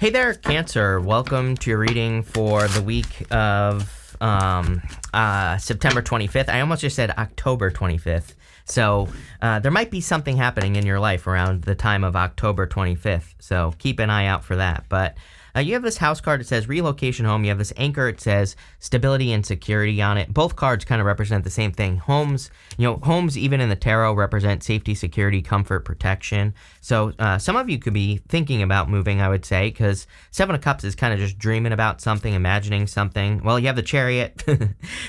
Hey there, Cancer. Welcome to your reading for the week of September 25th. I almost just said October 25th. So there might be something happening in your life around the time of October 25th. So keep an eye out for that. But you have this house card. It says relocation home. You have this anchor. It says stability and security on it. Both cards kind of represent the same thing. Homes, homes even in the tarot represent safety, security, comfort, protection. So some of you could be thinking about moving, I would say, because Seven of Cups is kind of just dreaming about something, imagining something. Well, you have the Chariot.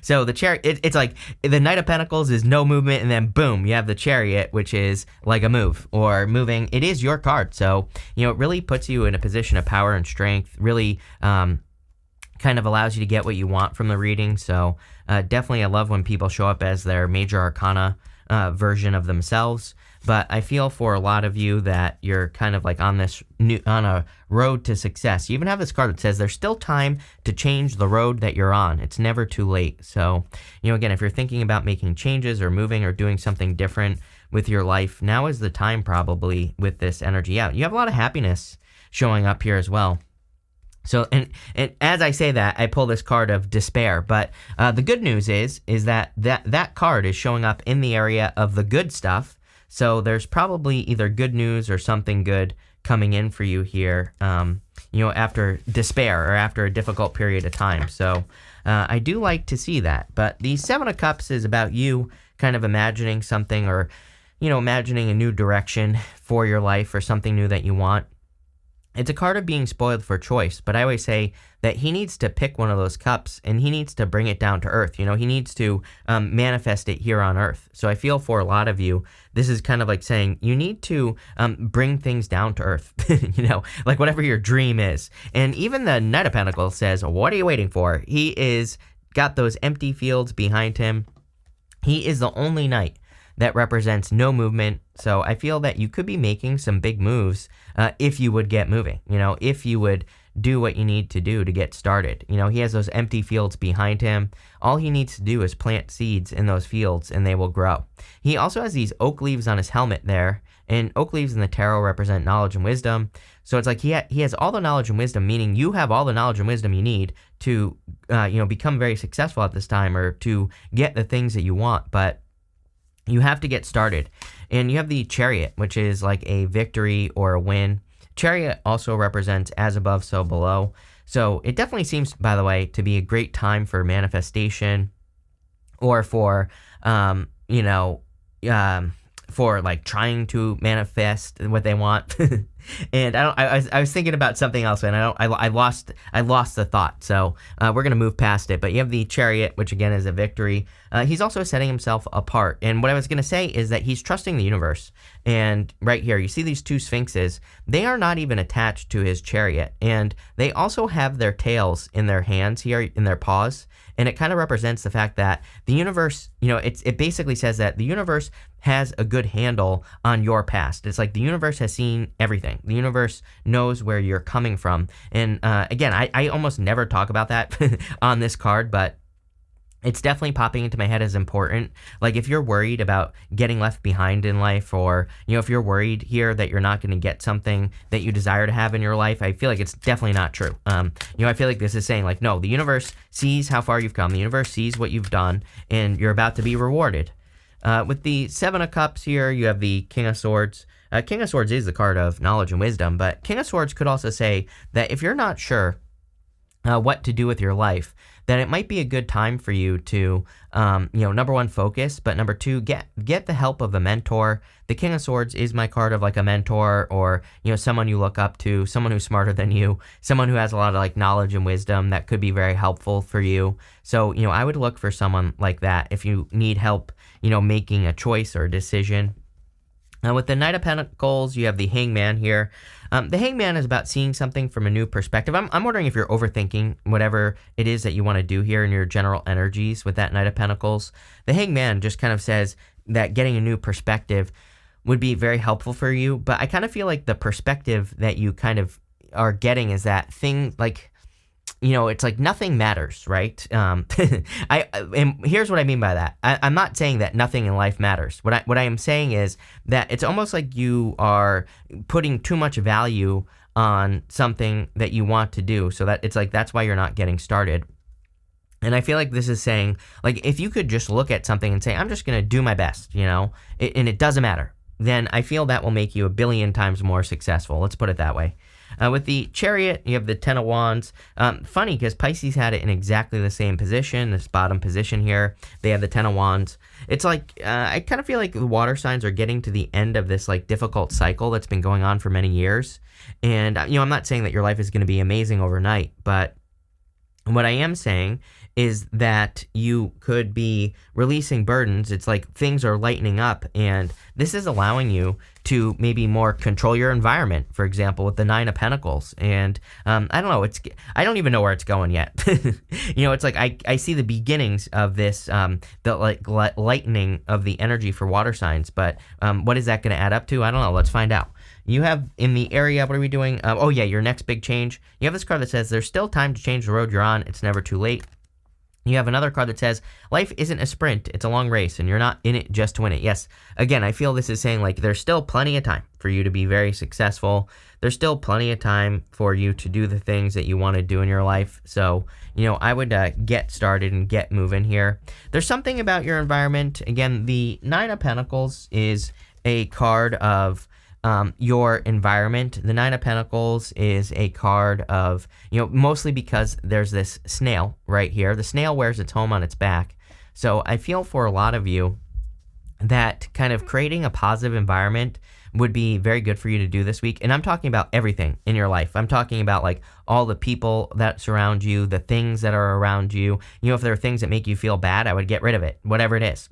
So the Chariot, it's like the Knight of Pentacles is no movement, and then boom, you have the Chariot, which is like a move or moving. It is your card. So, it really puts you in a position of power and strength. Really kind of allows you to get what you want from the reading. So definitely I love when people show up as their major arcana version of themselves. But I feel for a lot of you that you're kind of like on a road to success. You even have this card that says there's still time to change the road that you're on. It's never too late. So, again, if you're thinking about making changes or moving or doing something different with your life, now is the time probably with this energy out. You have a lot of happiness showing up here as well. So, and as I say that, I pull this card of despair. But the good news is that card is showing up in the area of the good stuff. So there's probably either good news or something good coming in for you here, after despair or after a difficult period of time. So I do like to see that. But the Seven of Cups is about you kind of imagining something or, imagining a new direction for your life or something new that you want. It's a card of being spoiled for choice, but I always say that he needs to pick one of those cups and he needs to bring it down to earth. He needs to manifest it here on earth. So I feel for a lot of you, this is kind of like saying you need to bring things down to earth, like whatever your dream is. And even the Knight of Pentacles says, what are you waiting for? He is got those empty fields behind him. He is the only knight that represents no movement. So I feel that you could be making some big moves if you would get moving, if you would do what you need to do to get started. He has those empty fields behind him. All he needs to do is plant seeds in those fields and they will grow. He also has these oak leaves on his helmet there, and oak leaves in the tarot represent knowledge and wisdom. So it's like he has all the knowledge and wisdom, meaning you have all the knowledge and wisdom you need to, become very successful at this time or to get the things that you want. But you have to get started. And you have the Chariot, which is like a victory or a win. Chariot also represents as above, so below. So it definitely seems, by the way, to be a great time for manifestation or for, for like trying to manifest what they want. And I was thinking about something else, and I lost the thought. So we're gonna move past it. But you have the Chariot, which again is a victory. He's also setting himself apart. And what I was gonna say is that he's trusting the universe. And right here, you see these two sphinxes. They are not even attached to his chariot, and they also have their tails in their hands here, in their paws. And it kind of represents the fact that the universe, it basically says that the universe has a good handle on your past. It's like the universe has seen everything. The universe knows where you're coming from. And again, I almost never talk about that on this card, but it's definitely popping into my head as important. Like if you're worried about getting left behind in life, or, if you're worried here that you're not going to get something that you desire to have in your life, I feel like it's definitely not true. I feel like this is saying like, no, the universe sees how far you've come. The universe sees what you've done, and you're about to be rewarded. With the Seven of Cups here, you have the King of Swords. King of Swords is the card of knowledge and wisdom, but King of Swords could also say that if you're not sure what to do with your life, then it might be a good time for you to, number one, focus, but number two, get the help of a mentor. The King of Swords is my card of like a mentor, or, someone you look up to, someone who's smarter than you, someone who has a lot of like knowledge and wisdom that could be very helpful for you. So, I would look for someone like that if you need help, making a choice or a decision. With the Knight of Pentacles, you have the Hangman here. The Hangman is about seeing something from a new perspective. I'm wondering if you're overthinking whatever it is that you want to do here in your general energies with that Knight of Pentacles. The Hangman just kind of says that getting a new perspective would be very helpful for you, but I kind of feel like the perspective that you kind of are getting is that thing like, it's like nothing matters, right? And here's what I mean by that. I'm not saying that nothing in life matters. What I am saying is that it's almost like you are putting too much value on something that you want to do. So that it's like, that's why you're not getting started. And I feel like this is saying, like, if you could just look at something and say, I'm just going to do my best, and it doesn't matter, then I feel that will make you a billion times more successful. Let's put it that way. With the Chariot, you have the Ten of Wands. Funny, because Pisces had it in exactly the same position, this bottom position here. They have the Ten of Wands. It's like, I kind of feel like the water signs are getting to the end of this, like, difficult cycle that's been going on for many years. And, I'm not saying that your life is going to be amazing overnight, but what I am saying is that you could be releasing burdens. It's like things are lightening up, and this is allowing you to maybe more control your environment, for example, with the Nine of Pentacles. And I don't know, I don't even know where it's going yet. It's like I see the beginnings of this, the lightening of the energy for water signs, but what is that going to add up to? I don't know. Let's find out. You have in the area, what are we doing? Your next big change. You have this card that says there's still time to change the road you're on. It's never too late. You have another card that says life isn't a sprint, it's a long race, and you're not in it just to win it. Yes, again, I feel this is saying, like, there's still plenty of time for you to be very successful. There's still plenty of time for you to do the things that you want to do in your life. So, I would get started and get moving here. There's something about your environment. Again, the Nine of Pentacles is a card of your environment. The Nine of Pentacles is a card of, mostly because there's this snail right here. The snail wears its home on its back. So I feel for a lot of you that kind of creating a positive environment would be very good for you to do this week. And I'm talking about everything in your life. I'm talking about, like, all the people that surround you, the things that are around you. If there are things that make you feel bad, I would get rid of it, whatever it is.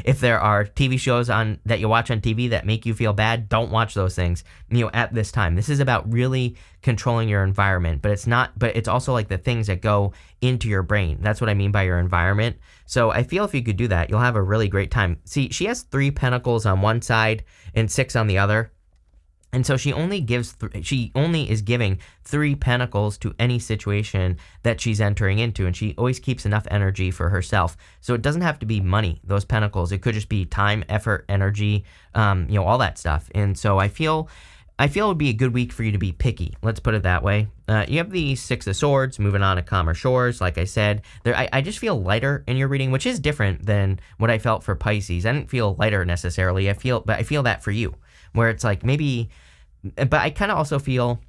If there are TV shows that you watch on TV that make you feel bad, don't watch those things, at this time. This is about really controlling your environment, but it's also like the things that go into your brain. That's what I mean by your environment. So I feel if you could do that, you'll have a really great time. See, she has 3 pentacles on one side and 6 on the other. And so she only is giving 3 pentacles to any situation that she's entering into, and she always keeps enough energy for herself. So it doesn't have to be money, those pentacles. It could just be time, effort, energy, all that stuff. And so I feel it would be a good week for you to be picky. Let's put it that way. You have the Six of Swords, moving on to calmer shores. Like I said, I just feel lighter in your reading, which is different than what I felt for Pisces. I didn't feel lighter necessarily. I feel that for you, where it's like maybe, but I kind of also feel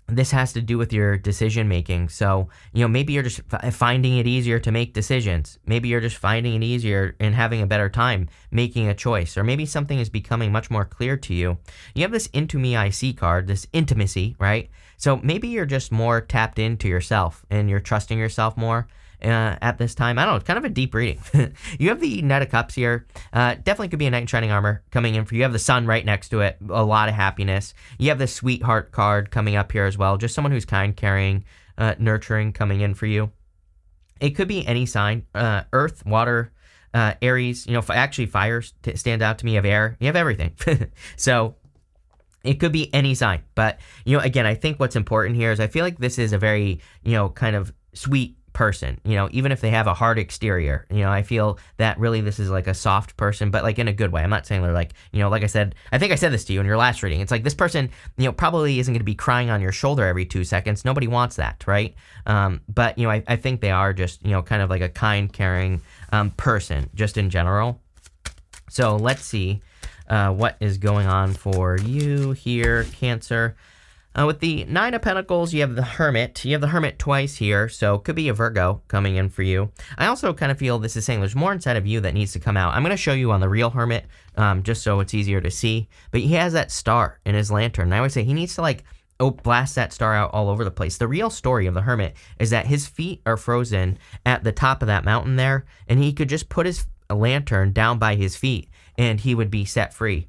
this has to do with your decision making. So, maybe you're just finding it easier to make decisions. Maybe you're just finding it easier and having a better time making a choice. Or maybe something is becoming much more clear to you. You have this Into Me I See card, this intimacy, right? So maybe you're just more tapped into yourself and you're trusting yourself more at this time. I don't know, it's kind of a deep reading. You have the Knight of Cups here. Definitely could be a knight in shining armor coming in for you. You have the sun right next to it. A lot of happiness. You have the Sweetheart card coming up here as well. Just someone who's kind, caring, nurturing coming in for you. It could be any sign. Earth, water, Aries. Actually fire stands out to me. You have air. You have everything. So it could be any sign. But, again, I think what's important here is I feel like this is a very, kind of sweet person, even if they have a hard exterior. I feel that really this is like a soft person, but like in a good way. I'm not saying they're like, like I said, I think I said this to you in your last reading. It's like this person, probably isn't going to be crying on your shoulder every 2 seconds. Nobody wants that, right? But, I think they are just, kind of like a kind, caring person just in general. So let's see what is going on for you here, Cancer. With the Nine of Pentacles, you have the Hermit. You have the Hermit twice here, so could be a Virgo coming in for you. I also kind of feel this is saying there's more inside of you that needs to come out. I'm going to show you on the real Hermit, just so it's easier to see. But he has that star in his lantern. And I always say he needs to blast that star out all over the place. The real story of the Hermit is that his feet are frozen at the top of that mountain there, and he could just put his lantern down by his feet, and he would be set free.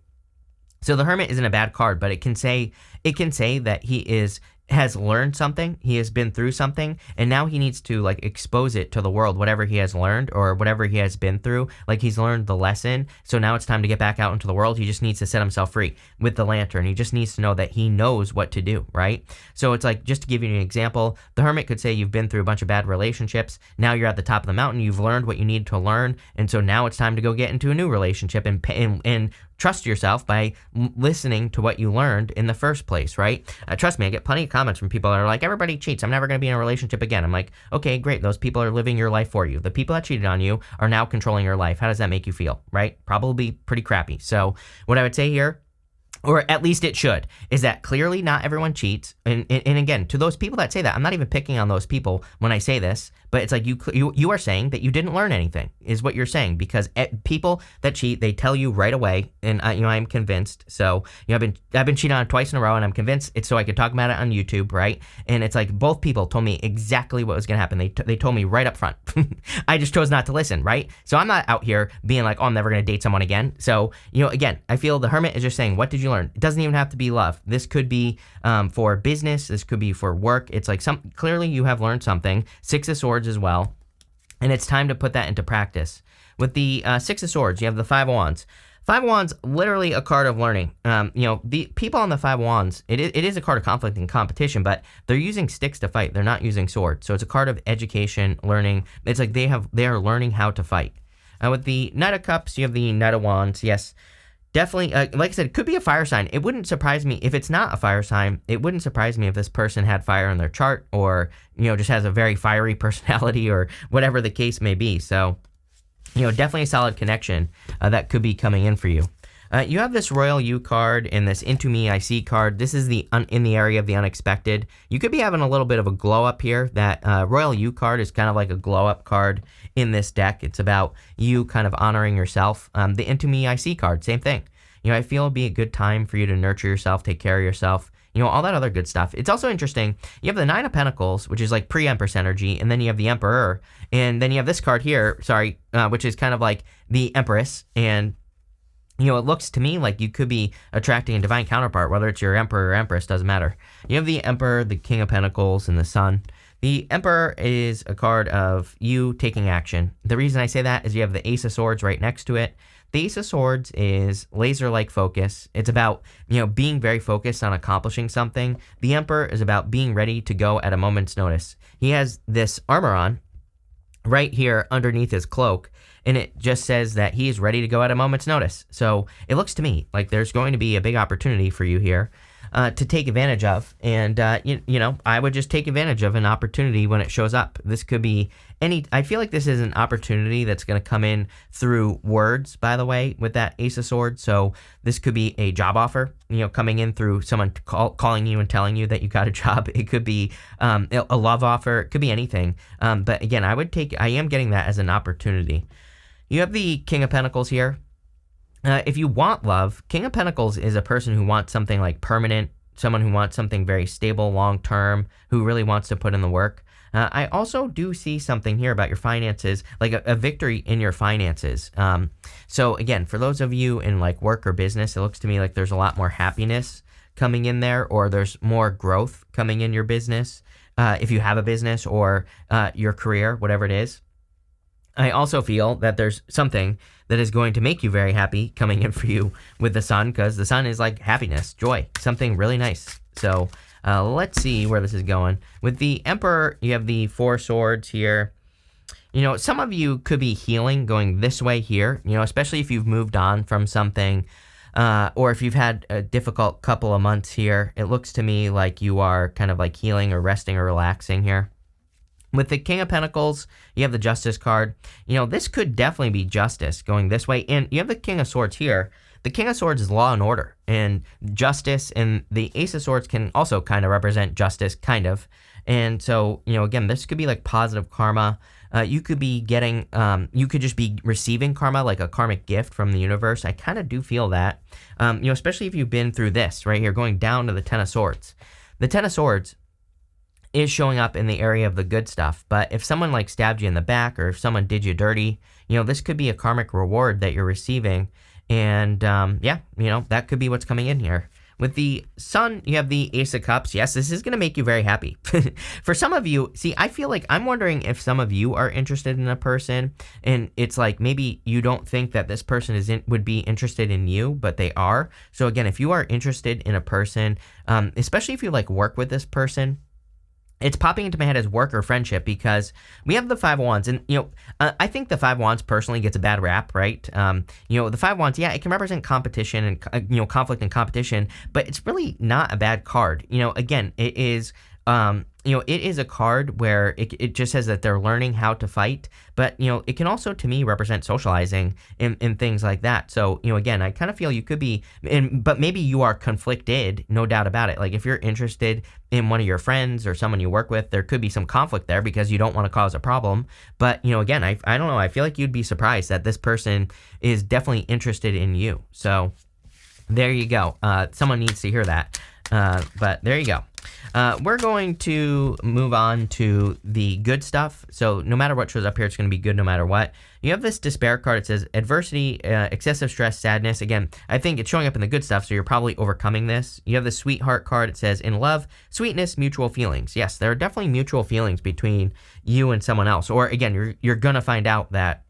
So the Hermit isn't a bad card, but it can say that he is has learned something, he has been through something, and now he needs to like expose it to the world, whatever he has learned or whatever he has been through. Like he's learned the lesson, so now it's time to get back out into the world. He just needs to set himself free with the lantern. He just needs to know that he knows what to do, right? So it's like, just to give you an example, the hermit could say you've been through a bunch of bad relationships. Now you're at the top of the mountain, you've learned what you need to learn, and so now it's time to go get into a new relationship and trust yourself by listening to what you learned in the first place, right? Trust me, I get plenty of comments from people that are like, everybody cheats, I'm never going to be in a relationship again. I'm like, okay, great. Those people are living your life for you. The people that cheated on you are now controlling your life. How does that make you feel, right? Probably pretty crappy. So what I would say here, or at least it should, is that clearly not everyone cheats. And again, to those people that say that, I'm not even picking on those people when I say this, but it's like you are saying that you didn't learn anything, is what you're saying, because people that cheat, they tell you right away, and I'm convinced. So I've been cheated on twice in a row, and I'm convinced it's so I could talk about it on YouTube, right? And it's like both people told me exactly what was gonna happen. They told me right up front. I just chose not to listen, right? So I'm not out here being like, oh, I'm never gonna date someone again. So again, I feel the hermit is just saying, what did you learn? It doesn't even have to be love. This could be for business. This could be for work. It's like clearly you have learned something. Six of Swords as well. And it's time to put that into practice. With the Six of Swords, you have the Five of Wands. Five of Wands, literally a card of learning. The people on the Five of Wands, it is a card of conflict and competition, but they're using sticks to fight. They're not using swords. So it's a card of education, learning. It's like they are learning how to fight. With the Knight of Cups, you have the Knight of Wands. Yes, definitely, like I said, it could be a fire sign. It wouldn't surprise me if it's not a fire sign. It wouldn't surprise me if this person had fire in their chart, or just has a very fiery personality, or whatever the case may be. So definitely a solid connection that could be coming in for you. You have this Royal You card and this Into Me I See card. This is in the area of the unexpected. You could be having a little bit of a glow up here. That Royal You card is kind of like a glow up card in this deck. It's about you kind of honoring yourself. The Into Me I See card, same thing. I feel it'd be a good time for you to nurture yourself, take care of yourself, all that other good stuff. It's also interesting. You have the Nine of Pentacles, which is like pre-Empress energy, and then you have the Emperor, and then you have this card here, which is kind of like the Empress, and it looks to me like you could be attracting a divine counterpart, whether it's your Emperor or Empress, doesn't matter. You have the Emperor, the King of Pentacles, and the Sun. The Emperor is a card of you taking action. The reason I say that is you have the Ace of Swords right next to it. The Ace of Swords is laser-like focus. It's about, being very focused on accomplishing something. The Emperor is about being ready to go at a moment's notice. He has this armor on right here underneath his cloak, and it just says that he is ready to go at a moment's notice. So it looks to me like there's going to be a big opportunity for you here to take advantage of. And, I would just take advantage of an opportunity when it shows up. This could be I feel like this is an opportunity that's going to come in through words, by the way, with that Ace of Swords. So this could be a job offer, coming in through someone calling you and telling you that you got a job. It could be a love offer. It could be anything. But again, I am getting that as an opportunity. You have the King of Pentacles here. If you want love, King of Pentacles is a person who wants something like permanent, someone who wants something very stable, long-term, who really wants to put in the work. I also do see something here about your finances, like a victory in your finances. So again, for those of you in like work or business, it looks to me like there's a lot more happiness coming in there, or there's more growth coming in your business, if you have a business, or your career, whatever it is. I also feel that there's something that is going to make you very happy coming in for you with the Sun, because the Sun is like happiness, joy, something really nice. So let's see where this is going. With the Emperor, you have the Four Swords here. Some of you could be healing going this way here, especially if you've moved on from something, or if you've had a difficult couple of months here. It looks to me like you are kind of like healing or resting or relaxing here. With the King of Pentacles, you have the Justice card. This could definitely be justice going this way. And you have the King of Swords here. The King of Swords is law and order and justice, and the Ace of Swords can also kind of represent justice, kind of. And so, again, this could be like positive karma. You could be getting, you could just be receiving karma, like a karmic gift from the universe. I kind of do feel that, especially if you've been through this right here, going down to the Ten of Swords. The Ten of Swords is showing up in the area of the good stuff. But if someone like stabbed you in the back, or if someone did you dirty, this could be a karmic reward that you're receiving. And that could be what's coming in here. With the Sun, you have the Ace of Cups. Yes, this is going to make you very happy. For some of you, see, I feel like I'm wondering if some of you are interested in a person, and it's like maybe you don't think that this person would be interested in you, but they are. So again, if you are interested in a person, especially if you like work with this person, it's popping into my head as work or friendship, because we have the Five of Wands, and I think the Five of Wands personally gets a bad rap, right? The Five of Wands, yeah, it can represent competition and conflict and competition, but it's really not a bad card. Again, it is. It is a card where it just says that they're learning how to fight, but, it can also, to me, represent socializing and things like that. So, again, I kind of feel you could be, but maybe you are conflicted, no doubt about it. Like, if you're interested in one of your friends or someone you work with, there could be some conflict there because you don't want to cause a problem. But, again, I don't know. I feel like you'd be surprised that this person is definitely interested in you. So, there you go. Someone needs to hear that. But there you go. We're going to move on to the good stuff. So no matter what shows up here, it's going to be good no matter what. You have this despair card. It says adversity, excessive stress, sadness. Again, I think it's showing up in the good stuff, so you're probably overcoming this. You have the sweetheart card. It says in love, sweetness, mutual feelings. Yes, there are definitely mutual feelings between you and someone else. Or again, you're going to find out that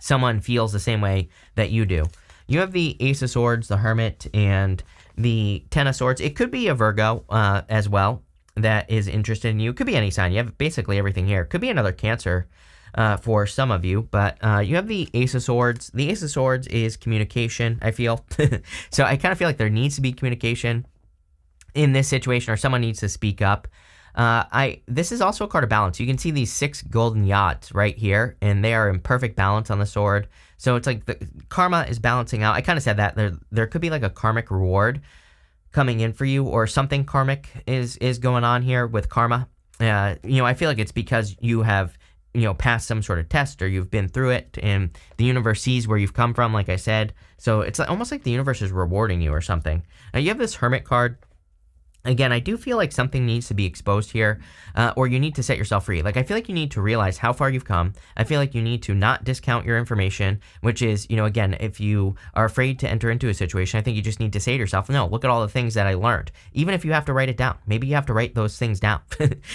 someone feels the same way that you do. You have the Ace of Swords, the Hermit, and the Ten of Swords. It could be a Virgo as well that is interested in you. It could be any sign. You have basically everything here. It could be another Cancer for some of you, but you have the Ace of Swords. The Ace of Swords is communication, I feel. So I kind of feel like there needs to be communication in this situation, or someone needs to speak up. This is also a card of balance. You can see these 6 golden yachts right here, and they are in perfect balance on the sword. So it's like the karma is balancing out. I kind of said that there could be like a karmic reward coming in for you, or something karmic is going on here with karma. I feel like it's because you have passed some sort of test, or you've been through it, and the universe sees where you've come from, like I said. So it's almost like the universe is rewarding you or something. Now you have this Hermit card. Again, I do feel like something needs to be exposed here, or you need to set yourself free. Like, I feel like you need to realize how far you've come. I feel like you need to not discount your information, which is, again, if you are afraid to enter into a situation, I think you just need to say to yourself, no, look at all the things that I learned. Even if you have to write it down, maybe you have to write those things down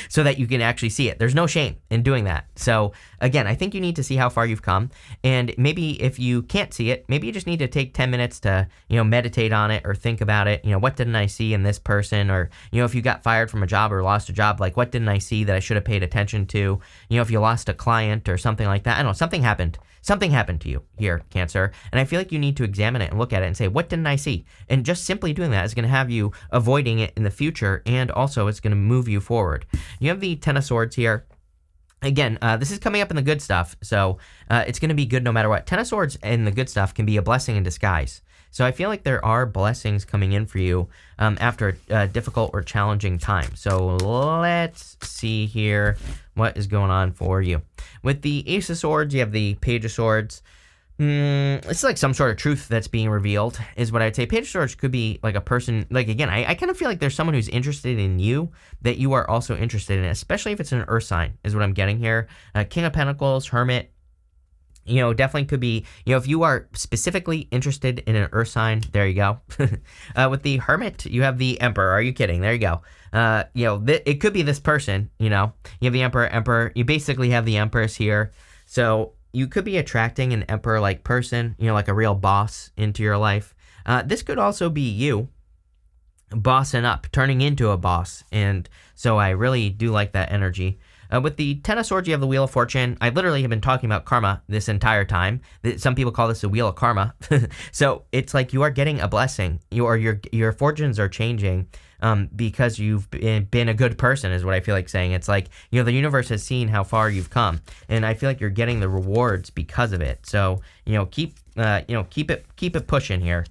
so that you can actually see it. There's no shame in doing that. So, again, I think you need to see how far you've come, and maybe if you can't see it, maybe you just need to take 10 minutes to, meditate on it or think about it. What didn't I see in this person? Or, if you got fired from a job or lost a job, like, what didn't I see that I should have paid attention to? If you lost a client or something like that, I don't know, something happened. Something happened to you here, Cancer. And I feel like you need to examine it and look at it and say, what didn't I see? And just simply doing that is going to have you avoiding it in the future, and also it's going to move you forward. You have the Ten of Swords here. Again, this is coming up in the good stuff, so it's going to be good no matter what. Ten of Swords and the good stuff can be a blessing in disguise. So I feel like there are blessings coming in for you after a difficult or challenging time. So let's see here what is going on for you. With the Ace of Swords, you have the Page of Swords. It's like some sort of truth that's being revealed, is what I'd say. Page of Swords could be like a person, like, again, I kind of feel like there's someone who's interested in you that you are also interested in, especially if it's an earth sign, is what I'm getting here. King of Pentacles, Hermit, definitely could be, if you are specifically interested in an earth sign, there you go. With the Hermit, you have the Emperor. Are you kidding? There you go. It could be this person, you have the Emperor. You basically have the Empress here. So you could be attracting an Emperor-like person, like a real boss into your life. This could also be you bossing up, turning into a boss. And so I really do like that energy. With the Ten of Swords, you have the Wheel of Fortune. I literally have been talking about karma this entire time. Some people call this the Wheel of Karma. So it's like you are getting a blessing. Your fortunes are changing because you've been a good person, is what I feel like saying. It's like, the universe has seen how far you've come, and I feel like you're getting the rewards because of it. So, keep it pushing here,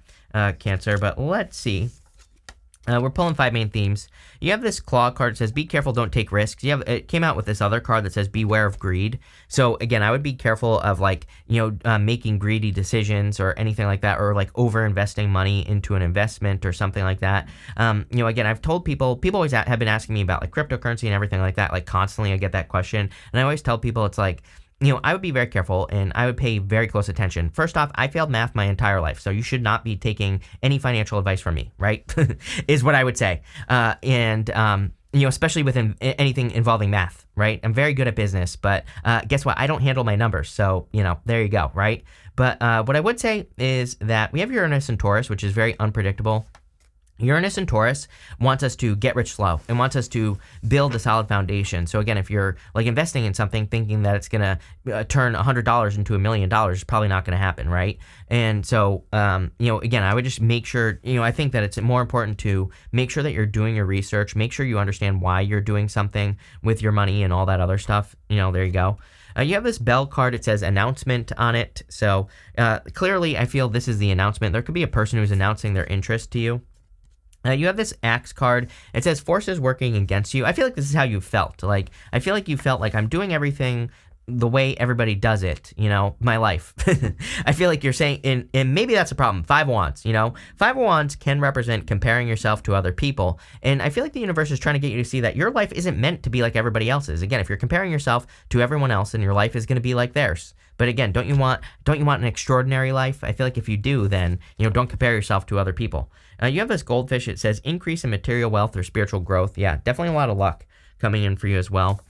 Cancer. But let's see. We're pulling 5 main themes. You have this Claw card that says, be careful, don't take risks. It came out with this other card that says, beware of greed. So again, I would be careful of making greedy decisions or anything like that, or like over investing money into an investment or something like that. Again, I've told people always have been asking me about like cryptocurrency and everything like that, like constantly I get that question. And I always tell people it's like, I would be very careful and I would pay very close attention. First off, I failed math my entire life, so you should not be taking any financial advice from me, right? Is what I would say. Especially with anything involving math, right? I'm very good at business, but guess what? I don't handle my numbers. So, there you go, right? But what I would say is that we have Uranus and Taurus, which is very unpredictable. Uranus and Taurus wants us to get rich slow and wants us to build a solid foundation. So again, if you're like investing in something thinking that it's going to turn $100 into $1 million, it's probably not going to happen, right? And so, again, I would just make sure, I think that it's more important to make sure that you're doing your research, make sure you understand why you're doing something with your money and all that other stuff. There you go. You have this bell card. It says announcement on it. So clearly, I feel this is the announcement. There could be a person who's announcing their interest to you. You have this axe card. It says forces working against you. I feel like this is how you felt. Like, I feel like you felt like I'm doing everything the way everybody does it, my life. I feel like you're saying, and maybe that's a problem. Five of Wands, Five of Wands can represent comparing yourself to other people. And I feel like the universe is trying to get you to see that your life isn't meant to be like everybody else's. Again, if you're comparing yourself to everyone else, then your life is going to be like theirs. But again, don't you want an extraordinary life? I feel like if you do, then, don't compare yourself to other people. You have this goldfish. It says increase in material wealth or spiritual growth. Yeah, definitely a lot of luck coming in for you as well.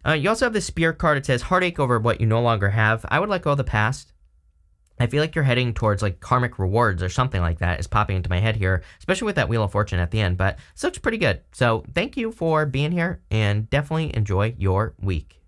You also have the Spirit card. It says heartache over what you no longer have. I would let go of the past. I feel like you're heading towards like karmic rewards or something like that is popping into my head here, especially with that Wheel of Fortune at the end. But this looks pretty good. So thank you for being here and definitely enjoy your week.